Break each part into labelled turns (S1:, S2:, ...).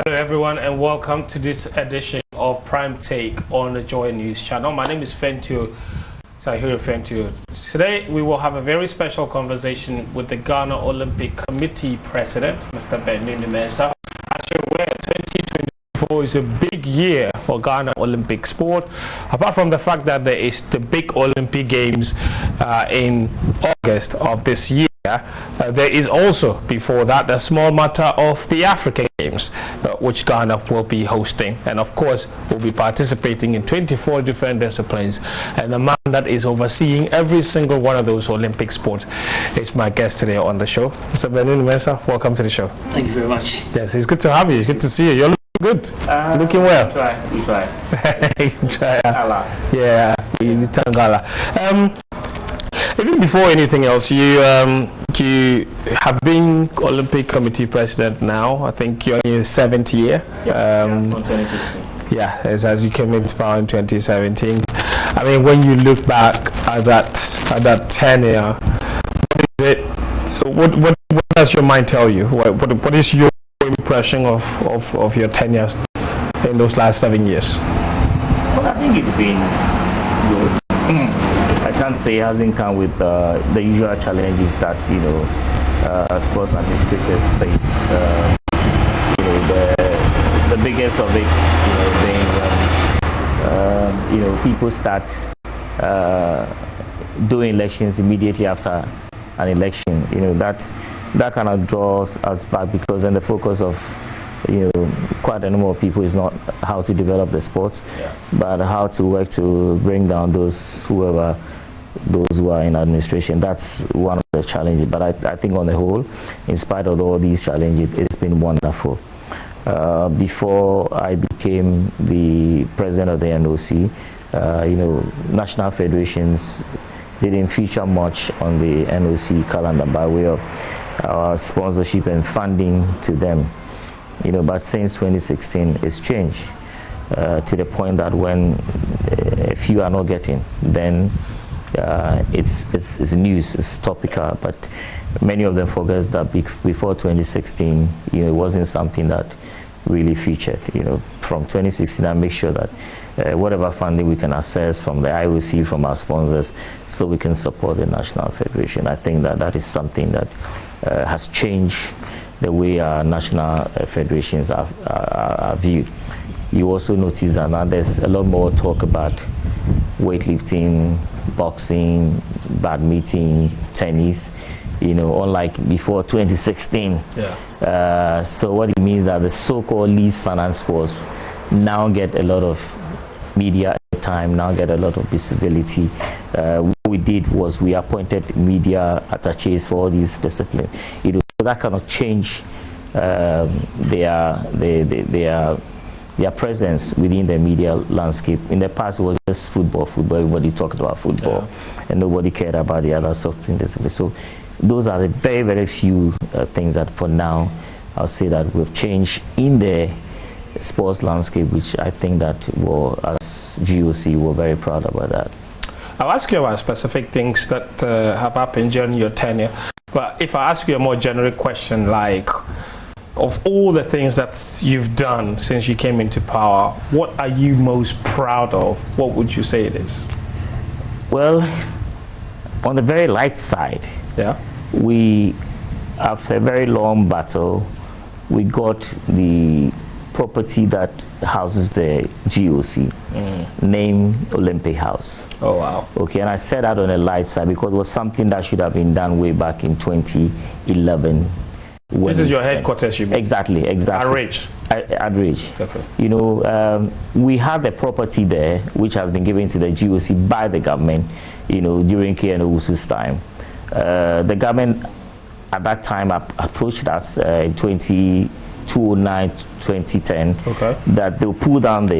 S1: Hello everyone and welcome to this edition of Prime Take on the Joy News channel. My name is Fentio. Today we will have a very special conversation with the Ghana Olympic Committee President, Mr. Mensah. As you're aware, 2024 is a big year for Ghana Olympic sport. Apart from the fact that there is the big Olympic Games in August of this year, there is also, before that, the small matter of the African Games, which Ghana will be hosting, and of course will be participating in 24 different disciplines. And the man that is overseeing every single one of those Olympic sports is my guest today on the show, Mr. Mensah. Welcome to the show.
S2: Thank you very much.
S1: Yes, it's good to have you. It's good to see you. You're looking good. Looking well.
S2: We try.
S1: Yeah, we thank Allah. Even before anything else, you have been Olympic Committee President now. I think you're in your 7th year.
S2: From 2016.
S1: Yeah, as you came into power in 2017. I mean, when you look back at that tenure, what does your mind tell you? What is your impression of your tenure in those last 7 years?
S2: Well, I think it's been good. I can't say it hasn't come with the usual challenges that sports administrators face. The biggest of it, being when people start doing elections immediately after an election. That kind of draws us back, because then the focus of quite a number of people is not how to develop the sports, but how to work to bring down those who are in administration. That's one of the challenges. But I think on the whole, in spite of all these challenges, it's been wonderful. Before I became the president of the NOC, national federations didn't feature much on the NOC calendar by way of our sponsorship and funding to them. But since 2016, it's changed to the point that when a few are not getting, then it's news, it's topical. But many of them forget that before 2016, it wasn't something that really featured. From 2016, I make sure that whatever funding we can access from the IOC, from our sponsors, so we can support the national federation. I think that is something that has changed the way our national federations are viewed. You also notice that now there's a lot more talk about weightlifting, boxing, badminton, tennis, unlike before 2016. So what it means that the so-called least financed sports now get a lot of media time, now get a lot of visibility. What we did was we appointed media attachés for all these disciplines. That kind of change their presence within the media landscape. In the past, it was just football. Everybody talked about football, and nobody cared about the other disciplines. So those are the very, very few things that for now I'll say that we've changed in the sports landscape, which I think that as GOC, we're very proud about that.
S1: I'll ask you about specific things that have happened during your tenure. But if I ask you a more generic question, like, of all the things that you've done since you came into power, what are you most proud of? What would you say it is?
S2: Well, on the very light side, we, after a very long battle, we got the property that houses the GOC, named Olympic House.
S1: Oh, wow.
S2: Okay, and I said that on the light side because it was something that should have been done way back in 2011.
S1: This is your headquarters, you mean?
S2: Exactly. At
S1: Ridge?
S2: At Ridge.
S1: Okay.
S2: We have the property there, which has been given to the GOC by the government, during KNO's time. The government at that time approached us in 2009, 2010, that they'll pull down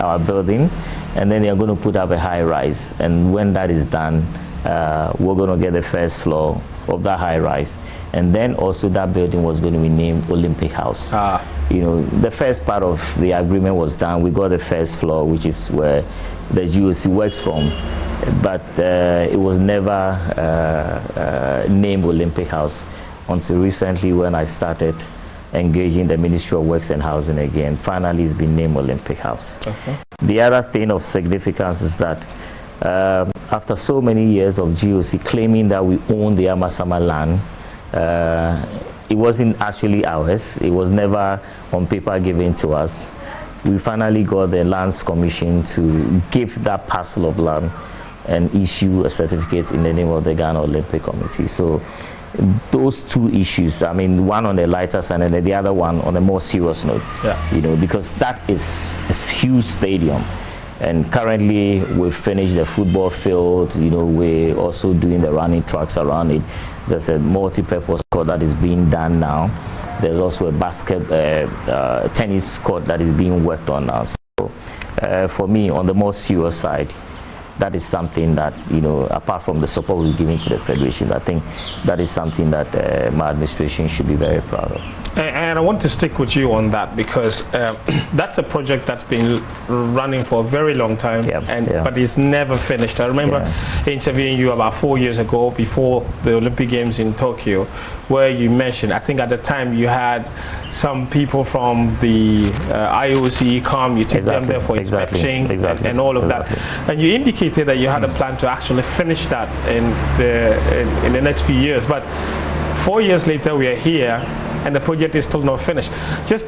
S2: our building, and then they're going to put up a high rise. And when that is done, we're going to get the first floor of that high rise. And then also that building was going to be named Olympic House. The first part of the agreement was done. We got the first floor, which is where the GOC works from. But it was never named Olympic House until recently when I started engaging the Ministry of Works and Housing again. Finally, it's been named Olympic House.
S1: Okay.
S2: The other thing of significance is that after so many years of GOC claiming that we own the Amasama land, it wasn't actually ours. It was never on paper given to us. We finally got the Lands Commission to give that parcel of land and issue a certificate in the name of the Ghana Olympic Committee. So those two issues, I mean, one on the lighter side and the other one on a more serious note, you know, because that is a huge stadium. And currently we've finished the football field, you know, we're also doing the running tracks around it. There's a multi-purpose court that is being done now. There's also a tennis court that is being worked on now. So for me, on the more serious side, that is something that, you know, apart from the support we're giving to the Federation, I think that is something that my administration should be very proud of.
S1: And I want to stick with you on that because that's a project that's been running for a very long time, but it's never finished. I remember interviewing you about 4 years ago before the Olympic Games in Tokyo, where you mentioned, I think at the time you had some people from the IOC come, you took them there for inspection and all of that. And you indicated that you had a plan to actually finish that in the next few years. But 4 years later, we are here, and the project is still not finished. Just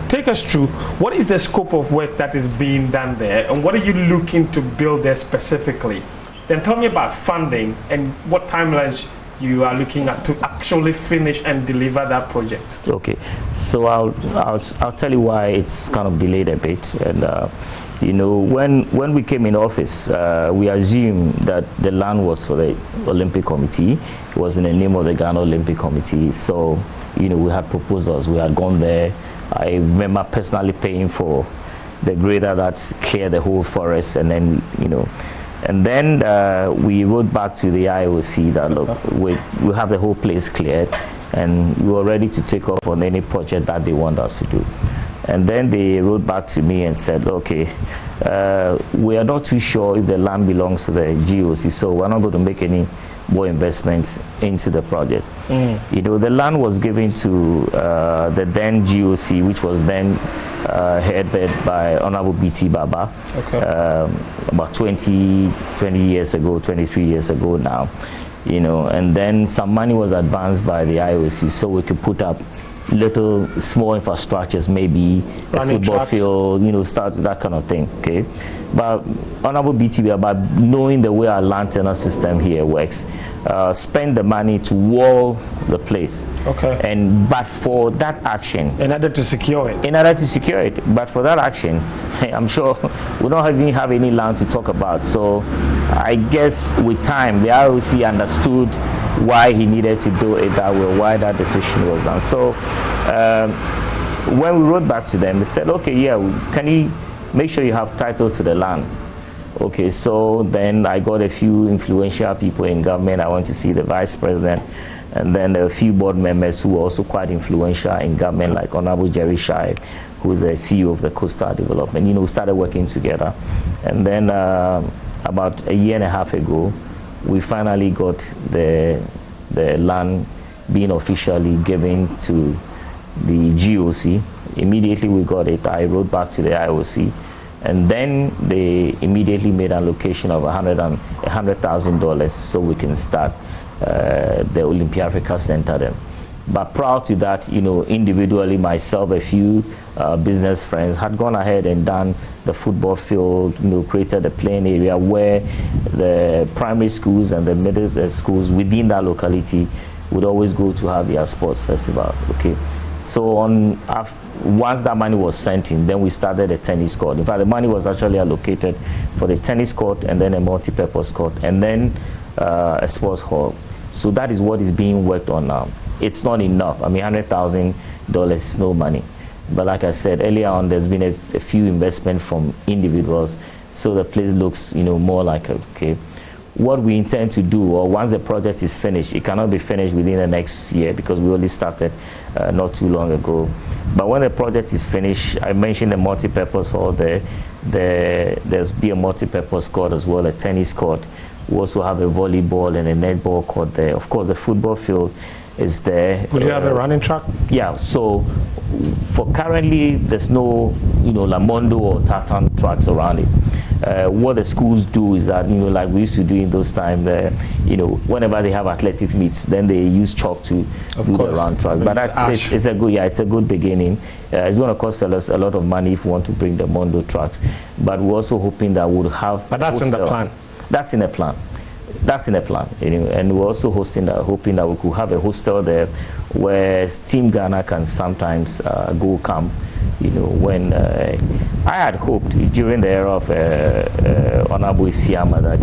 S1: take us through, what is the scope of work that is being done there, and what are you looking to build there specifically? Then tell me about funding and what timelines you are looking at to actually finish and deliver that project.
S2: Okay, so I'll tell you why it's kind of delayed a bit. And you know, when we came in office, we assumed that the land was for the Olympic Committee. It was in the name of the Ghana Olympic Committee. So, you know, we had proposals. We had gone there. I remember personally paying for the grader that cleared the whole forest, and then, you know, and then we wrote back to the IOC that, look, we have the whole place cleared, and we were ready to take off on any project that they want us to do. And then they wrote back to me and said, okay, we are not too sure if the land belongs to the GOC, so we're not going to make any more investments into the project. You know, the land was given to the then GOC, which was then headed by Honorable BT Baba, about 20 years ago, 23 years ago now. You know, and then some money was advanced by the IOC so we could put up little small infrastructures, maybe a football field, you know, start that kind of thing. Okay, but Honorable BTB, about knowing the way our land tenure system here works, spend the money to wall the place. Okay. And but for that action,
S1: in order to secure it.
S2: But for that action, I'm sure we don't even have any land to talk about. So I guess with time, the IOC understood why he needed to do it that way, why that decision was done. So when we wrote back to them, they said, okay, yeah, can you make sure you have title to the land? Okay, so then I got a few influential people in government. I went to see the vice president, and then a few board members who were also quite influential in government, like Honorable Jerry Shai, who's the CEO of the Coastal Development. You know, we started working together. And then about a year and a half ago, we finally got the land being officially given to the GOC. Immediately we got it, I wrote back to the IOC, and then they immediately made an allocation of $100,000 so we can start the Olympia Africa Center then. But prior to that, you know, individually, myself, a few business friends had gone ahead and done the football field, you know, created a playing area where the primary schools and the middle schools within that locality would always go to have their sports festival. Okay, so once that money was sent in, then we started a tennis court. In fact, the money was actually allocated for the tennis court and then a multi-purpose court and then a sports hall. So that is what is being worked on now. It's not enough. I mean, $100,000 is no money. But like I said earlier on, there's been a few investments from individuals, so the place looks, you know, more like okay. What we intend to do, or once the project is finished, it cannot be finished within the next year because we only started not too long ago. But when the project is finished, I mentioned the multi-purpose hall there. There's be a multi-purpose court as well, a tennis court. We also have a volleyball and a netball court there. Of course, the football field. is there.
S1: Will you have a running track?
S2: Yeah, so for currently there's no Lamondo or tartan tracks around it. What the schools do is that like we used to do in those times, whenever they have athletics meets, then they use chalk to do the round track. But it's a good beginning. It's going to cost us a lot of money if we want to bring the Mondo tracks, but we're also hoping that we'll have.
S1: But that's in the plan.
S2: That's in the plan. That's in the plan, and we're also hoping that we could have a hostel there where Team Ghana can sometimes go camp. When I had hoped during the era of Honorable Isiama that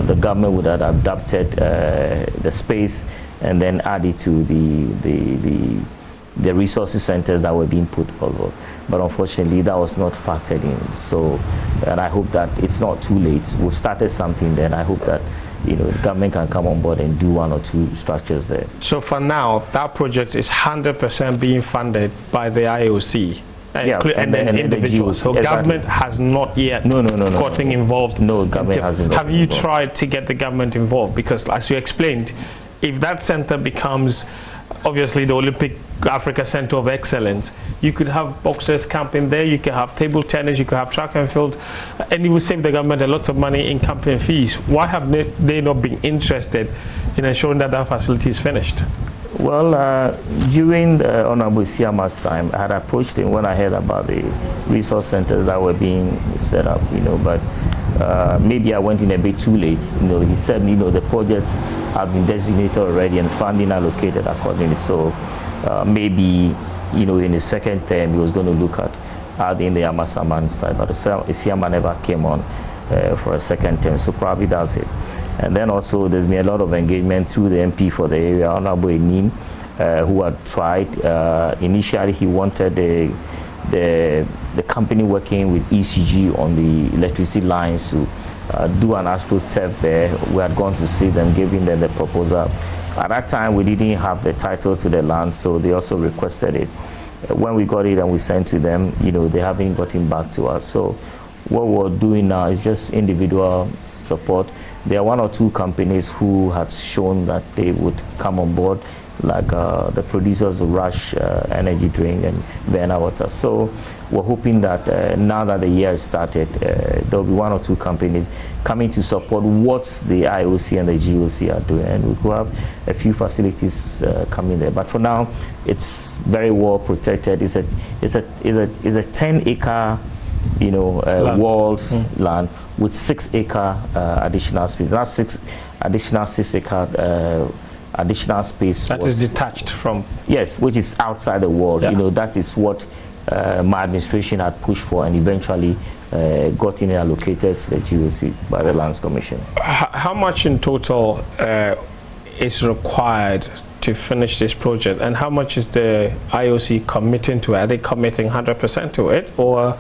S2: the government would have adapted the space and then added to the resources centers that were being put over. But unfortunately, that was not factored in. So, and I hope that it's not too late. We've started something then. I hope that the government can come on board and do one or two structures there.
S1: So for now, that project is 100% being funded by the IOC and then individuals. So exactly. Government has not yet gotten involved.
S2: No, government hasn't.
S1: Have you tried to get the government involved? Because as you explained, if that center becomes obviously the Olympic Africa Center of Excellence, you could have boxers camping there, you could have table tennis, you could have track and field, and you will save the government a lot of money in camping fees. Why have they not been interested in ensuring that that facility is finished?
S2: Well, during the Honorable Isiama's time, I had approached him when I heard about the resource centers that were being set up, but maybe I went in a bit too late. He said, the projects have been designated already and funding allocated accordingly. So maybe, in the second term, he was going to look at adding the Amasaman side, but Isiama never came on for a second term, so probably that's it. And then also there's been a lot of engagement through the MP for the area, Honorable Enim, who had tried. Initially, he wanted the company working with ECG on the electricity lines to do an AstroTurf there. We had gone to see them, giving them the proposal. At that time, we didn't have the title to the land, so they also requested it. When we got it and we sent to them, they haven't gotten back to us. So what we're doing now is just individual support. There are one or two companies who have shown that they would come on board, like the producers of Rush Energy Drink and Verna Water. So we're hoping that now that the year has started, there'll be one or two companies coming to support what the IOC and the GOC are doing, and we could have a few facilities coming there. But for now, it's very well protected. It's a 10-acre, walled land with 6-acre additional space. That's 6-acre additional space.
S1: That is detached from.
S2: Yes, which is outside the wall. Yeah. That is what my administration had pushed for, and eventually got in and allocated to the GOC by the Lands Commission.
S1: How much in total is required to finish this project, and how much is the IOC committing to it? Are they committing 100% to it, or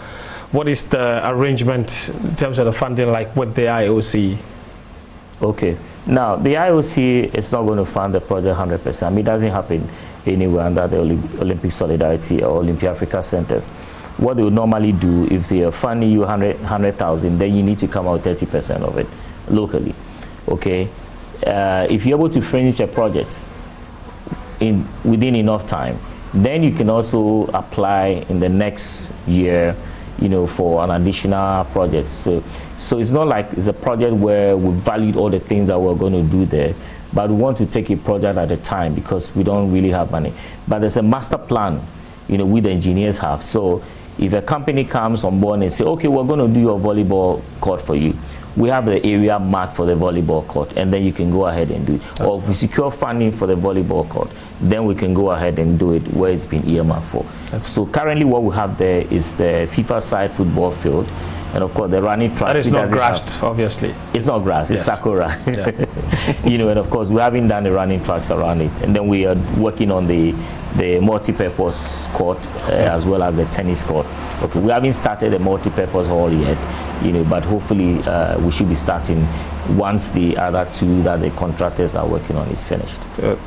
S1: what is the arrangement in terms of the funding like with the IOC?
S2: Okay. Now, the IOC is not going to fund the project 100%. I mean, it doesn't happen anywhere under the Olympic Solidarity or Olympia Africa Centers. What they would normally do, if they are funding you 100,000, then you need to come out 30% of it locally. Okay? If you're able to finish a project within enough time, then you can also apply in the next year, for an additional project. So it's not like it's a project where we valued all the things that we're going to do there, but we want to take a project at a time because we don't really have money. But there's a master plan, we the engineers have. So if a company comes on board and say, okay, we're going to do your volleyball court for you, we have the area marked for the volleyball court, and then you can go ahead and do it. Or if we secure funding for the volleyball court, then we can go ahead and do it where it's been earmarked for. So currently what we have there is the FIFA side football field, and of course the running track.
S1: That is not grassed, obviously.
S2: It's not grass, it's sakura. Yeah. And of course we haven't done the running tracks around it. And then we are working on the multi-purpose court as well as the tennis court. Okay, we haven't started the multi-purpose hall yet, but hopefully we should be starting once the other two that the contractors are working on is finished.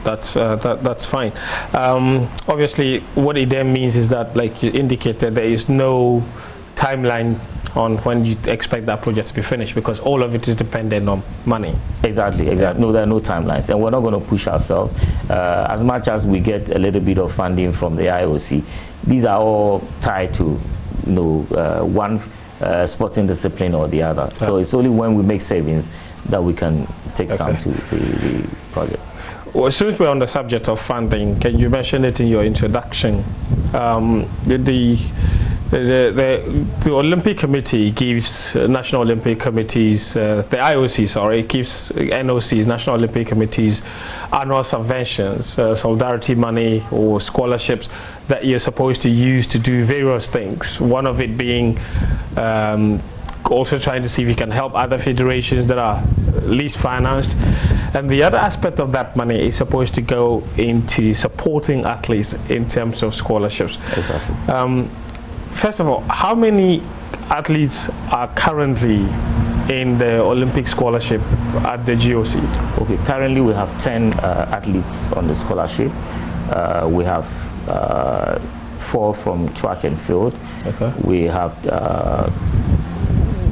S1: That's fine. Obviously, what it then means is that, like you indicated, there is no timeline on when you expect that project to be finished, because all of it is dependent on money.
S2: Exactly. No, there are no timelines, and we're not going to push ourselves. As much as we get a little bit of funding from the IOC, these are all tied to one sporting discipline or the other. So it's only when we make savings that we can take some to the project.
S1: Well, since we're on the subject of funding, can you mention it in your introduction? The Olympic Committee gives National Olympic Committees, the IOC, sorry, gives NOCs, National Olympic Committees, annual subventions, solidarity money or scholarships that you're supposed to use to do various things. One of it being also trying to see if you can help other federations that are least financed. And the other aspect of that money is supposed to go into supporting athletes in terms of scholarships.
S2: Exactly.
S1: First of all, how many athletes are currently in the Olympic scholarship at the GOC?
S2: Okay, currently we have 10 athletes on the scholarship. We have 4 from track and field.
S1: Okay.
S2: We have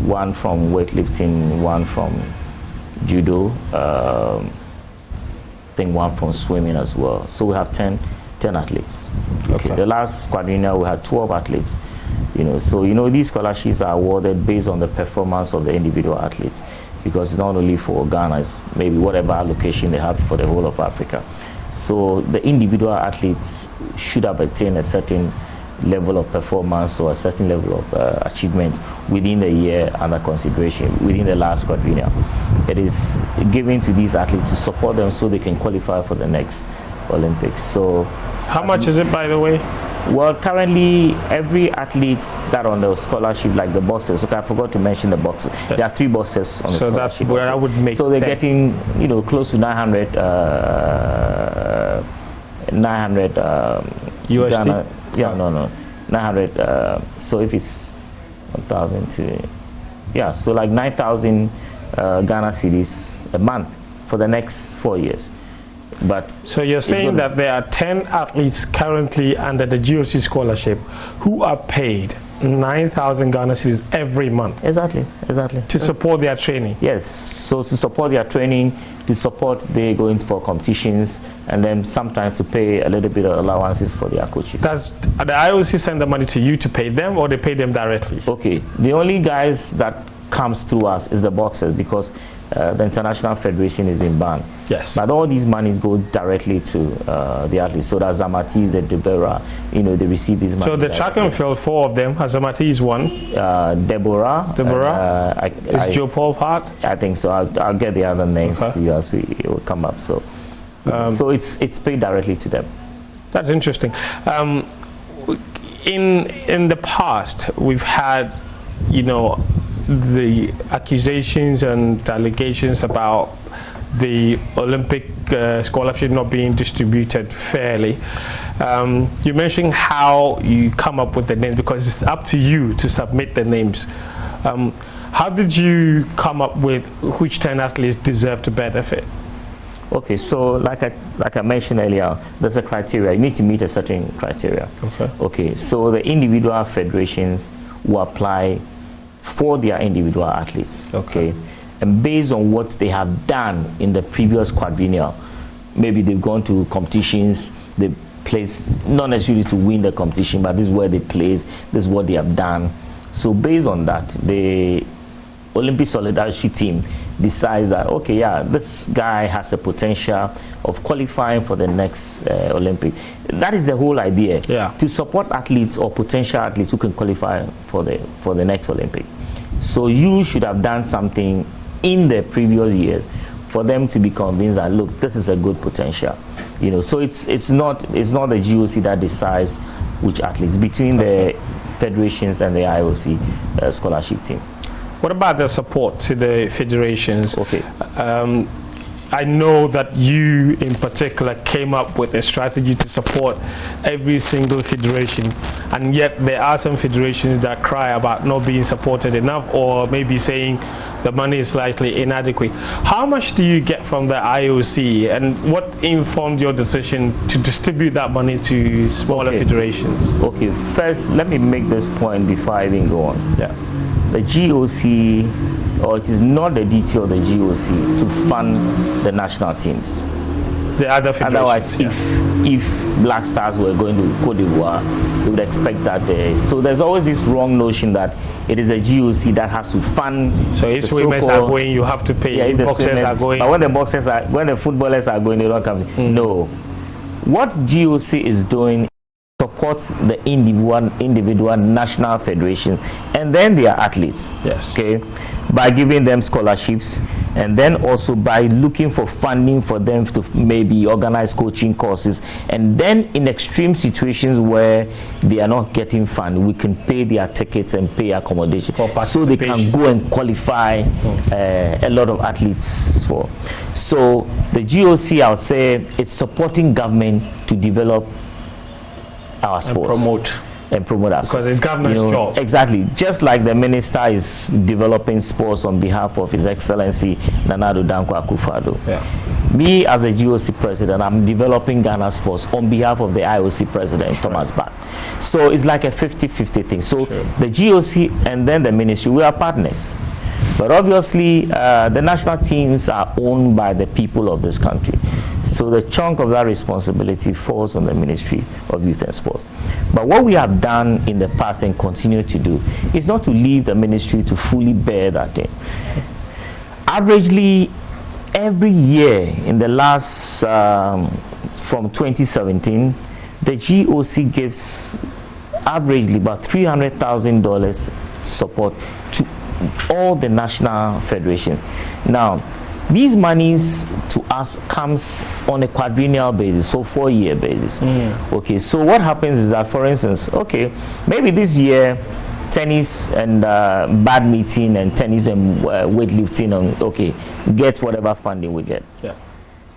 S2: 1 from weightlifting, 1 from judo, I think 1 from swimming as well. So we have 10 athletes. Okay. The last quadrennial we had 12 athletes. So these scholarships are awarded based on the performance of the individual athletes, because it's not only for Ghana, it's maybe whatever allocation they have for the whole of Africa. So the individual athletes should have attained a certain level of performance or a certain level of achievement within the year under consideration, within the last quadrennial. It is given to these athletes to support them so they can qualify for the next Olympics. So
S1: how much is it, by the way?
S2: Well, currently every athlete that on the scholarship, like the boxers, okay, I forgot to mention the boxers. Yes. There are 3 boxers on the scholarship.
S1: So that's where I would make.
S2: So they're getting, close to 900
S1: USD.
S2: Ghana, 900. So if it's 1,000 to, so like 9,000 Ghana cedis a month for the next 4 years. But
S1: so you're saying that there are 10 athletes currently under the GOC scholarship who are paid 9,000 Ghana cedis every month.
S2: Exactly.
S1: To support their training.
S2: Yes. So to support their training, to support they going for competitions, and then sometimes to pay a little bit of allowances for their coaches.
S1: Does the IOC send the money to you to pay them, or they pay them directly?
S2: Okay. The only guys that comes through us is the boxers, because the International Federation has been banned.
S1: Yes.
S2: But all these monies go directly to the athletes. So that's Zamatis, the Deborah, they receive these money.
S1: So the track and field, 4 of them, Zamatis is 1.
S2: Deborah.
S1: Is Joe Paul part?
S2: I think so. I'll get the other names for you as it will come up. So, so it's paid directly to them.
S1: That's interesting. In the past, we've had, the accusations and allegations about the Olympic scholarship not being distributed fairly. You mentioned how you come up with the names, because it's up to you to submit the names. How did you come up with which 10 athletes deserve to benefit?
S2: Okay, so like I mentioned earlier, there's a criteria. You need to meet a certain criteria. Okay, so the individual federations will apply for their individual athletes. Okay. And based on what they have done in the previous quadrennial, maybe they've gone to competitions, they placed, not necessarily to win the competition, but this is where they place, this is what they have done. So based on that, the Olympic Solidarity team decides that, okay, this guy has the potential of qualifying for the next Olympic. That is the whole idea, to support athletes or potential athletes who can qualify for the next Olympic. So you should have done something in the previous years for them to be convinced that, look, this is a good potential. So it's not the GOC that decides which athletes, between the federations and the IOC scholarship team.
S1: What about the support to the federations?
S2: Okay.
S1: I know that you in particular came up with a strategy to support every single federation, and yet there are some federations that cry about not being supported enough, or maybe saying the money is slightly inadequate. How much do you get from the IOC, and what informed your decision to distribute that money to smaller federations?
S2: Okay, first let me make this point before I even go on. the GOC, or it is not the duty of the GOC to fund the national teams.
S1: The other federations.
S2: Otherwise, if Black Stars were going to Cote d'Ivoire, we would expect that there. So there's always this wrong notion that it is a GOC that has to fund.
S1: So if swimmers are going, you have to pay.
S2: Yeah, if
S1: boxers are going.
S2: But when the footballers are going, they don't come. No. What GOC is doing supports the individual national federations and then their athletes.
S1: Yes.
S2: Okay, by giving them scholarships, and then also by looking for funding for them to maybe organize coaching courses, and then in extreme situations where they are not getting funded, we can pay their tickets and pay accommodation so they can go and qualify a lot of athletes for. So the GOC, I'll say, it's supporting government to develop our sports and promote us
S1: because it's government's job.
S2: Exactly, just like the minister is developing sports on behalf of His Excellency Nana Addo Dankwa Akufo-Addo.
S1: Yeah.
S2: Me as a GOC president, I'm developing Ghana sports on behalf of the IOC president, Thomas Bach. So it's like a 50-50 thing. So the GOC and then the ministry, we are partners. But obviously, the national teams are owned by the people of this country. So the chunk of that responsibility falls on the Ministry of Youth and Sports. But what we have done in the past and continue to do is not to leave the ministry to fully bear that thing. Averagely, every year in the last, from 2017, the GOC gives averagely about $300,000 support to all the national federations. Now, these monies to us comes on a quadrennial basis, so 4-year basis. Okay, so what happens is that, for instance, okay, maybe this year tennis and badminton and tennis and weightlifting and okay gets whatever funding we get.
S1: Yeah.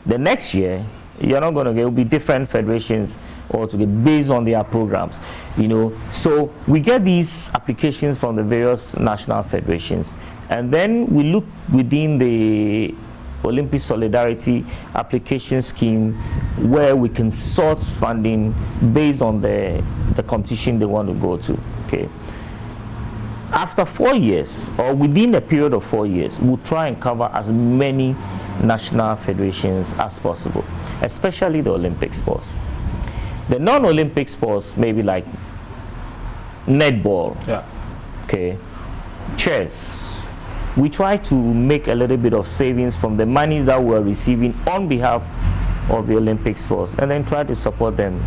S2: The next year you're not going to get, it will be different federations altogether based on their programs, you know. So we get these applications from the various national federations, and then we look within the Olympic Solidarity application scheme where we can source funding based on the competition they want to go to. Okay. After 4 years, or within a period of 4 years, we'll try and cover as many national federations as possible, especially the Olympic sports. The non-Olympic sports, maybe like netball, okay, chess, we try to make a little bit of savings from the monies that we're receiving on behalf of the Olympic sports, and then try to support them,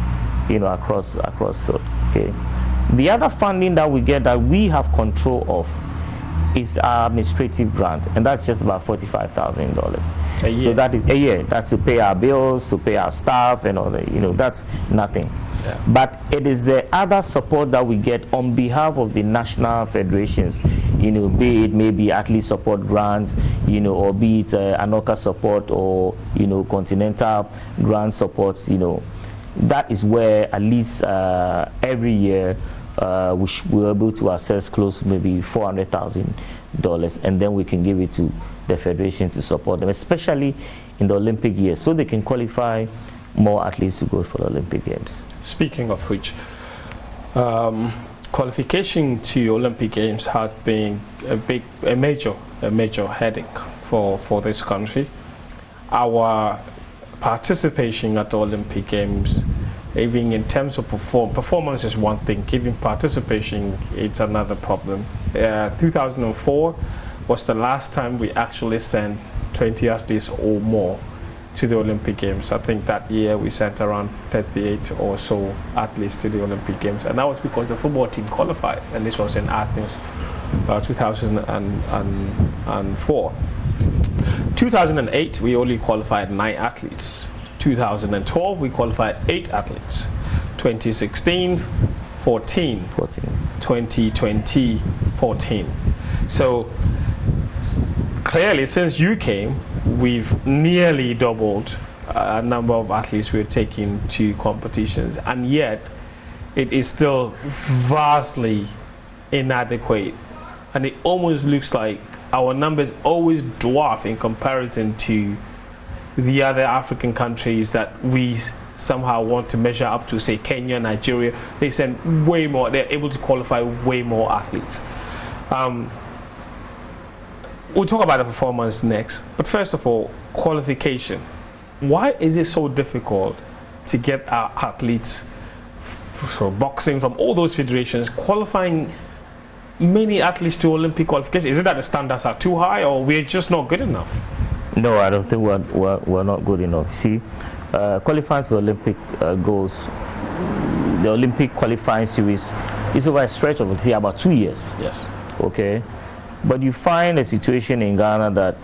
S2: you know, across field. Okay. The other funding that we get that we have control of is our administrative grant, and that's just about $45,000 a year. So that is a year. That's to pay our bills, to pay our staff, and all that. You know, that's nothing. Yeah. But it is the other support that we get on behalf of the national federations. You know, be it maybe athlete support grants, you know, or be it ANOCA support, or you know, continental grant supports. You know, that is where at least every year we're able to access close to maybe $400,000, and then we can give it to the federation to support them, especially in the Olympic year, so they can qualify more athletes to go for the Olympic Games.
S1: Speaking of which, qualification to Olympic Games has been a major headache for this country. Our participation at the Olympic Games, even in terms of performance is one thing, even participation is another problem. 2004 was the last time we actually sent 20 athletes or more to the Olympic Games. I think that year we sent around 38 or so athletes to the Olympic Games, and that was because the football team qualified, and this was in Athens, 2004. 2008 we only qualified 9 athletes. 2012 we qualified 8 athletes. 2016 14. 2020 14. So clearly, since you came, we've nearly doubled a number of athletes we're taking to competitions, and yet it is still vastly inadequate, and it almost looks like our numbers always dwarf in comparison to the other African countries that we somehow want to measure up to, say Kenya, Nigeria. They send way more, they're able to qualify way more athletes. We'll talk about the performance next, but first of all, qualification. Why is it so difficult to get our athletes, so boxing from all those federations, qualifying many athletes to Olympic qualification? Is it that the standards are too high, or we're just not good enough?
S2: No, I don't think we're not good enough. See, qualifying for Olympic goals, the Olympic qualifying series is over a stretch of, say, about 2 years.
S1: Yes.
S2: Okay, but you find a situation in Ghana that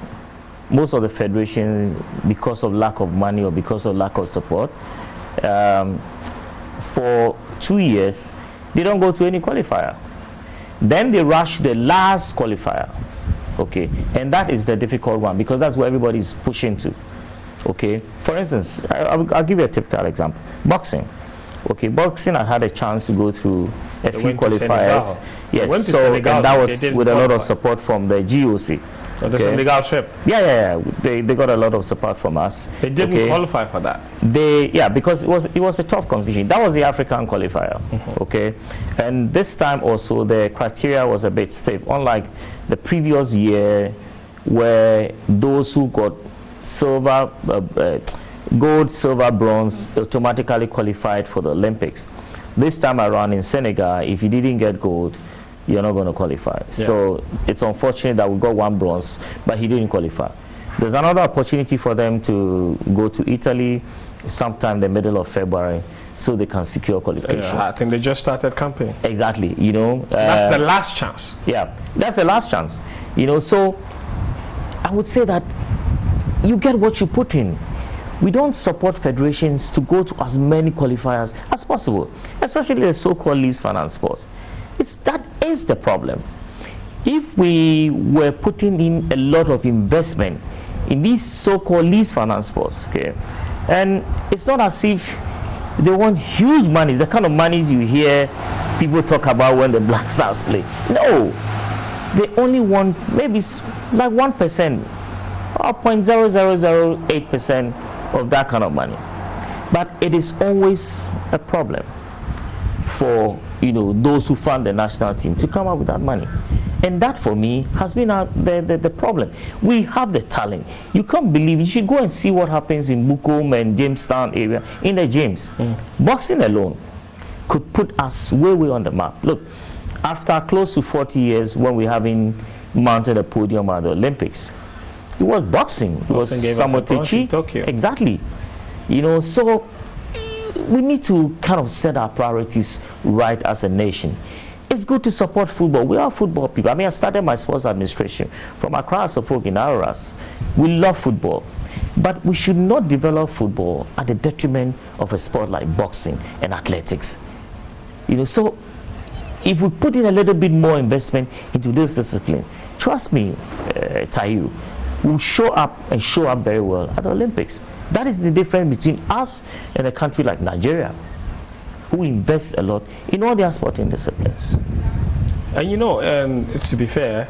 S2: most of the federations, because of lack of money or because of lack of support, for 2 years, they don't go to any qualifier. Then they rush the last qualifier. Okay, and that is the difficult one because that's what everybody is pushing to. Okay, for instance, I'll give you a typical example. Boxing. Okay, boxing, I had a chance to go through a few qualifiers. Yes, so and that was with a lot of support from the GOC.
S1: So the Senegal trip.
S2: Yeah. They got a lot of support from us.
S1: They didn't qualify for that.
S2: Because it was a tough competition. That was the African qualifier. Okay, and this time also the criteria was a bit stiff, unlike the previous year, where those who got silver, gold, silver, bronze automatically qualified for the Olympics. This time around in Senegal, if you didn't get gold, you're not going to qualify. Yeah. So it's unfortunate that we got one bronze, but he didn't qualify. There's another opportunity for them to go to Italy sometime the middle of February so they can secure qualification.
S1: Yeah, I think they just started campaign.
S2: Exactly,
S1: that's the last chance.
S2: Yeah, that's the last chance. So I would say that you get what you put in. We don't support federations to go to as many qualifiers as possible, especially the so-called least finance sports. That is the problem. If we were putting in a lot of investment in these so-called least finance sports, okay, and it's not as if they want huge money, the kind of monies you hear people talk about when the Black Stars play. No, they only want maybe like 1% or 0.0008% of that kind of money. But it is always a problem for those who fund the national team to come up with that money. And that for me has been the problem. We have the talent. You can't believe, you should go and see what happens in Bukom and Jamestown area, in the James. Boxing alone could put us way on the map. Look, after close to 40 years when we haven't mounted a podium at the Olympics, it was boxing. It was Samotechi. Exactly. So we need to kind of set our priorities right as a nation. It's good to support football. We are football people. I started my sports administration from Accra as a folk in Araras. We love football. But we should not develop football at the detriment of a sport like boxing and athletics. So if we put in a little bit more investment into this discipline, trust me, Tayu, we'll show up very well at the Olympics. That is the difference between us and a country like Nigeria, who invests a lot in all their sporting disciplines.
S1: And to be fair,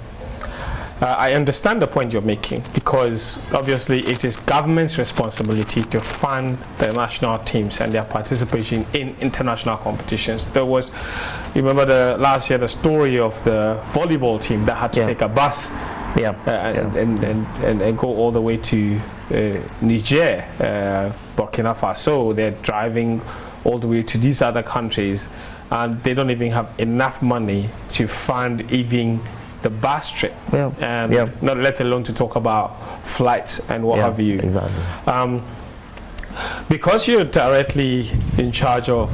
S1: I understand the point you're making, because obviously it is government's responsibility to fund the national teams and their participation in international competitions. You remember last year the story of the volleyball team that had to take a bus and go all the way to Niger, Burkina Faso. They're driving all the way to these other countries, and they don't even have enough money to fund even the bus trip, not let alone to talk about flights and what have you.
S2: Exactly.
S1: Because you're directly in charge of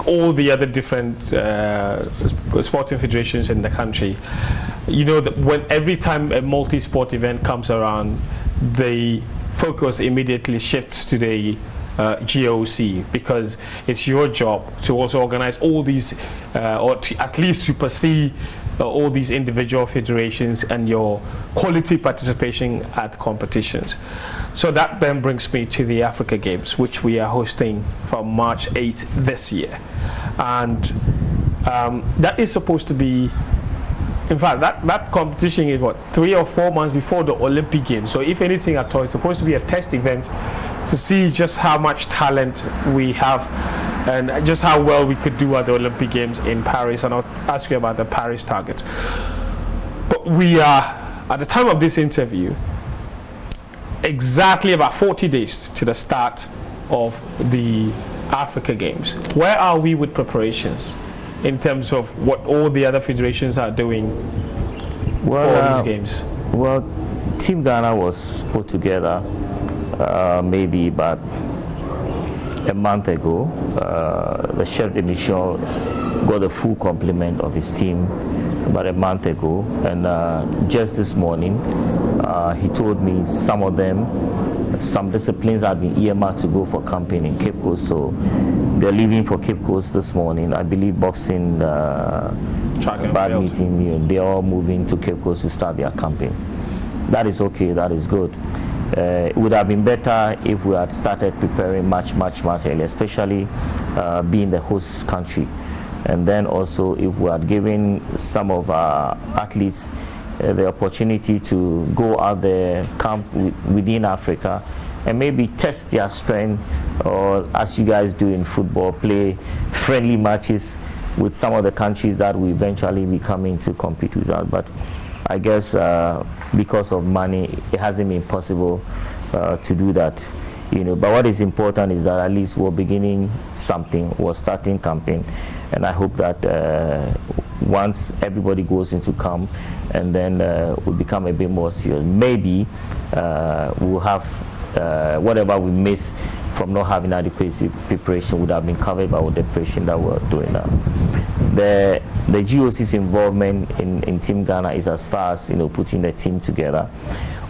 S1: all the other different sporting federations in the country, that when every time a multi-sport event comes around, the focus immediately shifts to the GOC, because it's your job to also organize all these, or to at least supersede all these individual federations and your quality participation at competitions. So that then brings me to the Africa Games, which we are hosting from March 8th this year. And that is supposed to be, in fact, that competition is 3 or 4 months before the Olympic Games. So if anything at all, it's supposed to be a test event to see just how much talent we have and just how well we could do at the Olympic Games in Paris, and I'll ask you about the Paris targets. But we are, at the time of this interview, exactly about 40 days to the start of the Africa Games. Where are we with preparations in terms of what all the other federations are doing for these games?
S2: Well, Team Ghana was put together maybe about a month ago. The chef de mission got a full complement of his team about a month ago, and just this morning he told me some disciplines have been earmarked to go for camping in Cape Coast, so they're leaving for Cape Coast this morning. I believe boxing, badminton, they're all moving to Cape Coast to start their camping. That is okay, that is good. It would have been better if we had started preparing much earlier, especially being the host country. And then also if we had given some of our athletes the opportunity to go out there, camp within Africa, and maybe test their strength, or as you guys do in football, play friendly matches with some of the countries that we eventually be coming to compete with us. But I guess because of money, it hasn't been possible to do that. But what is important is that at least we're beginning something, we're starting camping, and I hope that once everybody goes into camp, and then we become a bit more serious, maybe we'll have whatever we miss from not having adequate preparation would have been covered by the preparation that we're doing now. The GOC's involvement in Team Ghana is as far as putting the team together.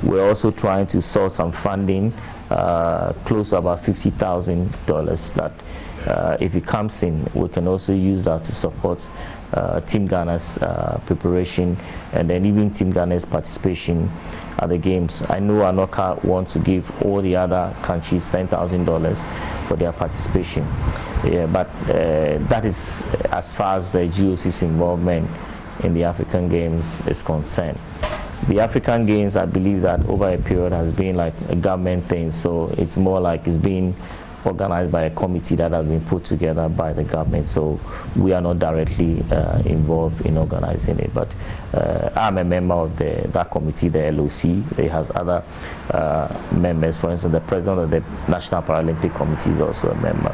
S2: We're also trying to source some funding, close to about $50,000, that if it comes in, we can also use that to support Team Ghana's preparation, and then even Team Ghana's participation at the games. I know Anoka wants to give all the other countries $10,000 for their participation. Yeah, but that is as far as the GOC's involvement in the African Games is concerned. The African Games, I believe that over a period has been like a government thing, so it's more like it's being organized by a committee that has been put together by the government, so we are not directly involved in organizing it. But I'm a member of that committee, the LOC. It has other members. For instance, the president of the National Paralympic Committee is also a member.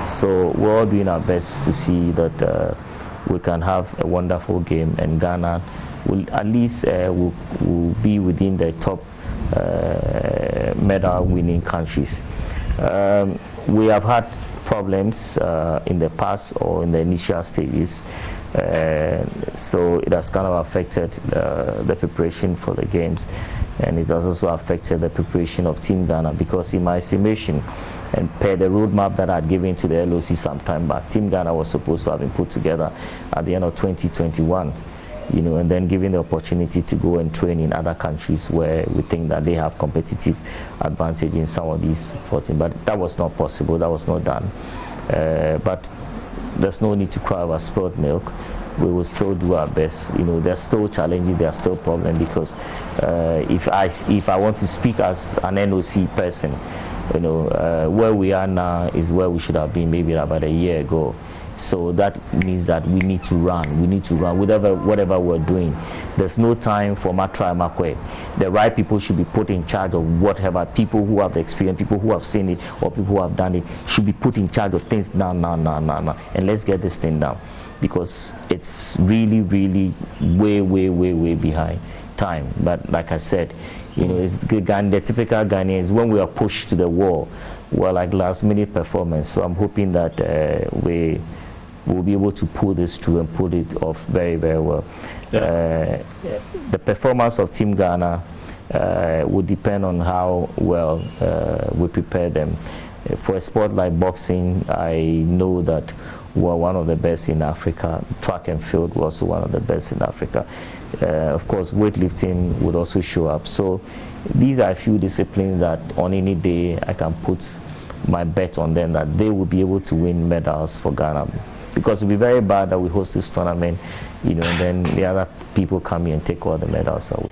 S2: So we're all doing our best to see that we can have a wonderful game, and Ghana will at least will be within the top medal winning countries. We have had problems in the past or in the initial stages, so it has kind of affected the preparation for the games, and it has also affected the preparation of Team Ghana, because in my estimation, and per the roadmap that I had given to the LOC some time back, Team Ghana was supposed to have been put together at the end of 2021. And then given the opportunity to go and train in other countries where we think that they have competitive advantage in some of these sports. But that was not possible, that was not done. But there's no need to cry over spilled milk. We will still do our best. There's still challenges, there's still problems, because if I want to speak as an NOC person, where we are now is where we should have been maybe about a year ago. So that means that we need to run. We need to run whatever we're doing. There's no time for Matra Makwe. The right people should be put in charge of whatever. People who have the experience, people who have seen it, or people who have done it should be put in charge of things now. And let's get this thing down, because it's really way behind time. But like I said, it's the typical Ghanaians, when we are pushed to the wall, we're like last minute performance. So I'm hoping that we'll be able to pull this through and pull it off very well. Yeah. The performance of Team Ghana will depend on how well we prepare them. For a sport like boxing, I know that we're one of the best in Africa. Track and field, we're also one of the best in Africa. Of course, weightlifting would also show up. So these are a few disciplines that on any day I can put my bet on them that they will be able to win medals for Ghana. Because it will be very bad that we host this tournament, and then the other people come here and take all the medals away.